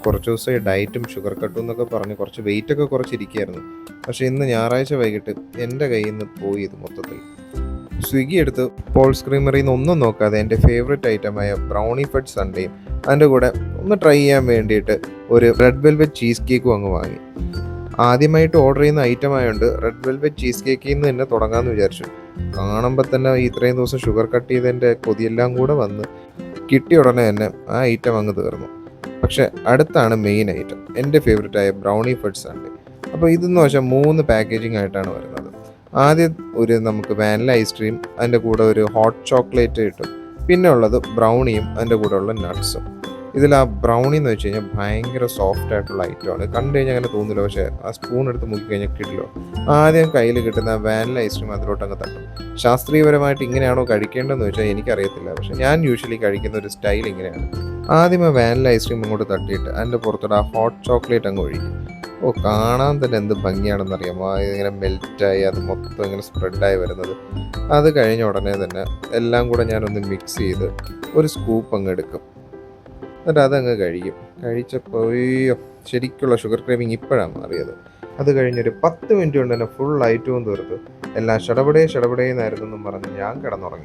കുറച്ച് ദിവസമായി ഡയറ്റും ഷുഗർ കട്ടും എന്നൊക്കെ പറഞ്ഞ് കുറച്ച് വെയിറ്റൊക്കെ കുറച്ചിരിക്കുകയായിരുന്നു. പക്ഷേ ഇന്ന് ഞായറാഴ്ച വൈകിട്ട് എൻ്റെ കയ്യിൽ നിന്ന് പോയി ഇത് മൊത്തത്തിൽ. സ്വിഗ്ഗി എടുത്ത് പോൾസ് ക്രീമറിയിൽ നിന്ന് ഒന്നും നോക്കാതെ എൻ്റെ ഫേവറേറ്റ് ഐറ്റമായ ബ്രൗണി ഫെഡ് സൺഡേയും അതിൻ്റെ കൂടെ ഒന്ന് ട്രൈ ചെയ്യാൻ വേണ്ടിയിട്ട് ഒരു റെഡ് വെൽവെറ്റ് ചീസ് കേക്കും അങ്ങ് വാങ്ങി. ആദ്യമായിട്ട് ഓർഡർ ചെയ്യുന്ന ഐറ്റം ആയതുകൊണ്ട് റെഡ് വെൽവെറ്റ് ചീസ് കേക്കിൽ നിന്ന് തന്നെ തുടങ്ങാമെന്ന് വിചാരിച്ചു. കാണുമ്പോൾ തന്നെ ഇത്രയും ദിവസം ഷുഗർ കട്ട് ചെയ്തതിൻ്റെ കൊതിയെല്ലാം കൂടെ വന്ന് കിട്ടിയ ഉടനെ തന്നെ ആ ഐറ്റം അങ്ങ് തീർന്നു. പക്ഷേ അടുത്താണ് മെയിൻ ഐറ്റം, എൻ്റെ ഫേവറേറ്റായ ബ്രൗണി ഫെഡ് സൺഡേ. അപ്പോൾ ഇതെന്ന് വെച്ചാൽ 3 പാക്കേജിംഗ് ആയിട്ടാണ് വരുന്നത്. ആദ്യം ഒരു നമുക്ക് വാനില ഐസ്ക്രീം, അതിൻ്റെ കൂടെ ഒരു ഹോട്ട് ചോക്ലേറ്റ് കിട്ടും. പിന്നെ ഉള്ളത് ബ്രൗണിയും അതിൻ്റെ കൂടെ ഉള്ള നട്ട്സും. ഇതിൽ ആ ബ്രൗണി എന്ന് വെച്ച് കഴിഞ്ഞാൽ ഭയങ്കര സോഫ്റ്റ് ആയിട്ടുള്ള ഐറ്റമാണ്. കണ്ടു കഴിഞ്ഞാൽ അങ്ങനെ തോന്നില്ല, പക്ഷേ ആ സ്പൂൺ എടുത്ത് മുക്കി കഴിഞ്ഞാൽ കിട്ടില്ലോ. ആദ്യം കയ്യിൽ കിട്ടുന്ന വാനില ഐസ്ക്രീം അതിലോട്ട് അങ്ങ് തട്ടും. ശാസ്ത്രീയപരമായിട്ട് ഇങ്ങനെയാണോ കഴിക്കേണ്ടതെന്ന് വെച്ചാൽ എനിക്കറിയത്തില്ല, പക്ഷേ ഞാൻ യൂഷ്വലി കഴിക്കുന്ന ഒരു സ്റ്റൈൽ ഇങ്ങനെയാണ്. ആദ്യം ആ വാനില ഐസ്ക്രീം അങ്ങോട്ട് തട്ടിയിട്ട് അതിൻ്റെ പുറത്തോട്ട് ആ ഹോട്ട് ചോക്ലേറ്റ് അങ്ങ് ഒഴിക്കും. കാണാൻ തന്നെ എന്ത് ഭംഗിയാണെന്നറിയാമോ, ഇങ്ങനെ മെൽറ്റായി അത് മൊത്തം ഇങ്ങനെ സ്പ്രെഡായി വരുന്നത്. അത് കഴിഞ്ഞ ഉടനെ തന്നെ എല്ലാം കൂടെ ഞാനൊന്ന് മിക്സ് ചെയ്ത് ഒരു സ്കൂപ്പ് അങ്ങ് എടുക്കും. എന്നിട്ട് അതങ്ങ് കഴിച്ചപ്പോൾ ശരിക്കുള്ള ഷുഗർ ക്രേവിങ് ഇപ്പോഴാണ് മാറിയത്. അത് കഴിഞ്ഞൊരു 10 മിനിറ്റ് കൊണ്ട് തന്നെ ഫുൾ ഐറ്റവും തീർത്ത് എല്ലാം ഷടപടേ ഷടപടേന്നായിരുന്നു എന്നും പറഞ്ഞ് ഞാൻ കിടന്നുറങ്ങി.